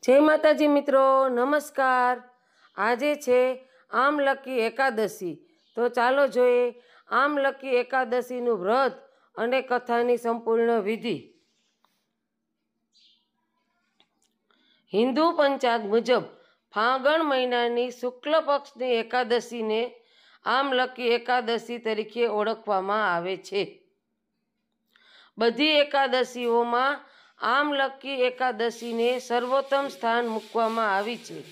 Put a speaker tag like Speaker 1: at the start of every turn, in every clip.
Speaker 1: जय माताजी मित्रों, नमस्कार। आजे छे आमलकी एकादशी। तो चालो जोईए आमलकी एकादशीनुं व्रत अने कथानी संपूर्ण विधि। हिंदू पंचांग मुजब फागण महीनानी शुक्ल पक्षनी एकादशी ने आमलकी एकादशी तरीके ओळखवामां आवे छे। बधी एकादशीओमां आमलकी एकादशी ने सर्वोत्तम स्थान मूकवामां आवी छे।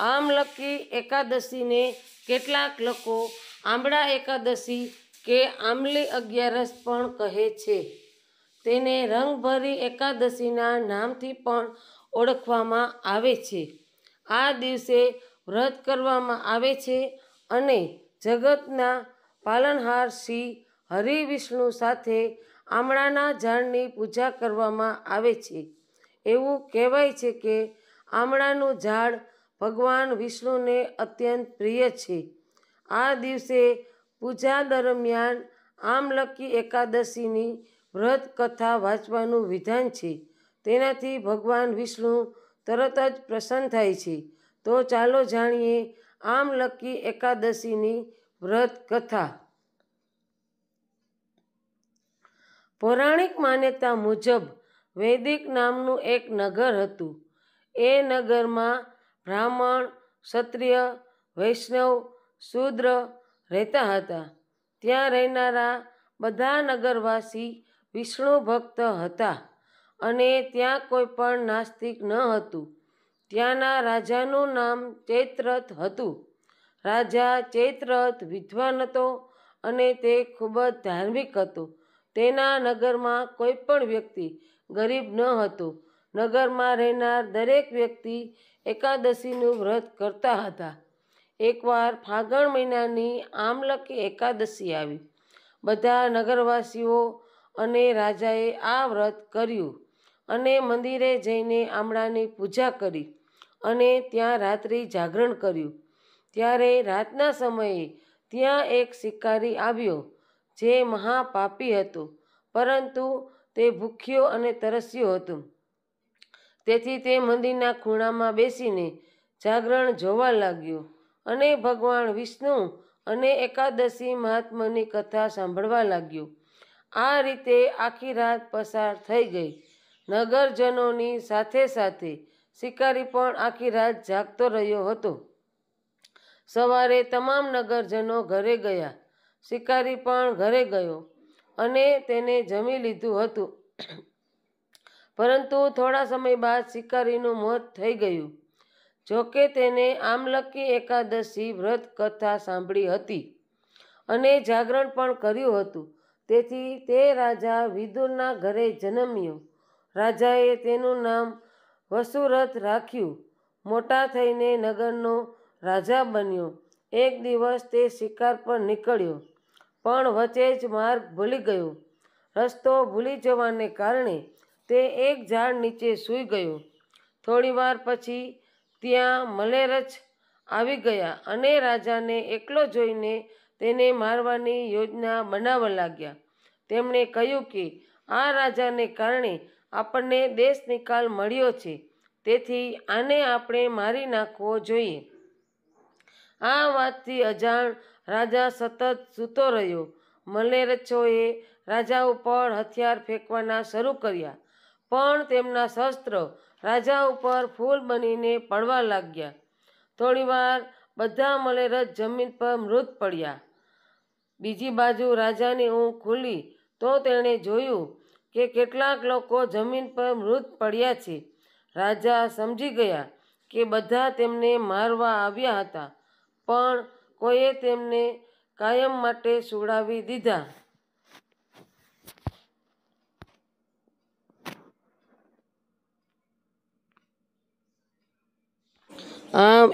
Speaker 1: आमलकी एकादशी ने केटलाक लोको आंबळा एकादशी के आमली अगियारस पण कहे छे। तेने रंगभरी एकादशीना नामथी पण ओळखवामां आवे छे। आ दिवसे व्रत करवामां आवे छे अने जगतना पालनहार श्री हरि विष्णु साथे आमळाना झाड़नी पूजा करवामां आवे छे। एवुं कहेवाय छे के आमळानुं झाड़ भगवान विष्णुने अत्यंत प्रिय छे। आ दिवसे पूजा दरमियान आमलकी एकादशीनी व्रत कथा वांचवानुं विधान छे। तेनाथी भगवान विष्णु तरत ज प्रसन्न थाय छे। तो चालो जाणीए आमलकी एकादशीनी व्रत कथा। पौराणिक मान्यता मुजब वैदिक नामनुं एक नगर हतुं। ए नगरमां ब्राह्मण, क्षत्रिय, वैष्णव, शूद्र रहता हता। त्यां रहेनारा बधा नगरवासी विष्णु भक्त हता अने त्यां कोई पण नास्तिक न हतुं। त्याना राजानुं नाम चैत्ररथ हतुं। राजा चैत्ररथ विद्वान हतो अने ते खूब ज धार्मिक हतो। तेना नगरमां कोई पण व्यक्ति गरीब न हतो। नगरमां रहेनार दरेक व्यक्ति एकादशीनुं व्रत करता हता। एकवार फागण महीनानी आमलकी एकादशी आवी। बधा नगरवासीओ अने राजाए आ व्रत कर्युं अने मंदिरे जईने आमळानी पूजा करी अने त्यां रात्रि जागरण कर्युं। त्यारे रातना समये त्यां एक शिकारी आव्यो जे महापापी हतो, परंतु ते भूख्यो अने तरस्यो हतो। तेथी ते मंदिરના ખૂણામાં બેસીને જાગરણ જોવા लाग्यो અને ભગવાન વિષ્ણુ અને એકાદશી મહાત્મ્યની કથા સાંભળવા लाग्यो। આ રીતે આખી રાત પસાર થઈ ગઈ। નગરજનોની સાથે સાથે શિકારી પણ આખી રાત જાગતો રહ્યો હતો। સવારે તમામ નગરજનો ઘરે ગયા। શિકારી પણ ઘરે ગયો અને તેને જમી લીધું હતું, પરંતુ થોડા સમય બાદ શિકારીનું મોત થઈ ગયું। જોકે તેને આમલકી એકાદશી વ્રત કથા સાંભળી હતી અને જાગરણ પણ કર્યું હતું, તેથી તે રાજા વિદુરના ઘરે જન્મ્યો। રાજાએ તેનું નામ વસુરથ રાખ્યું। મોટા થઈને નગરનો રાજા બન્યો। એક દિવસ તે શિકાર પર નીકળ્યો, પણ વચ્ચે જ માર્ગ ભૂલી ગયો। રસ્તો ભૂલી જવાને કારણે તે એક ઝાડ નીચે સૂઈ ગયો। થોડીવાર પછી ત્યાં મલેરછ આવી ગયા અને રાજાને એકલો જોઈને તેને મારવાની યોજના બનાવવા લાગ્યા। તેમણે કહ્યું કે આ રાજાને કારણે આપણને દેશ નિકાલ મળ્યો છે, તેથી આને આપણે મારી નાખવો જોઈએ। આ વાતથી અજાણ રાજા સતત સૂતો રહ્યો। મલેરછોએ રાજા ઉપર હથિયાર ફેંકવાના શરૂ કર્યા, પણ તેમના શસ્ત્ર રાજા ઉપર ફૂલ બનીને પડવા લાગ્યા। થોડીવાર બધા મલેરછ જમીન પર મૃત પડ્યા। બીજી બાજુ રાજાની ઊંઘ ખુલી તો તેણે જોયું કે કેટલાક લોકો જમીન પર મૃત પડ્યા છે। રાજા સમજી ગયા કે બધા તેમને મારવા આવ્યા હતા, પણ કોઈએ તેમને કાયમ માટે સુવડાવી દીધા। આમ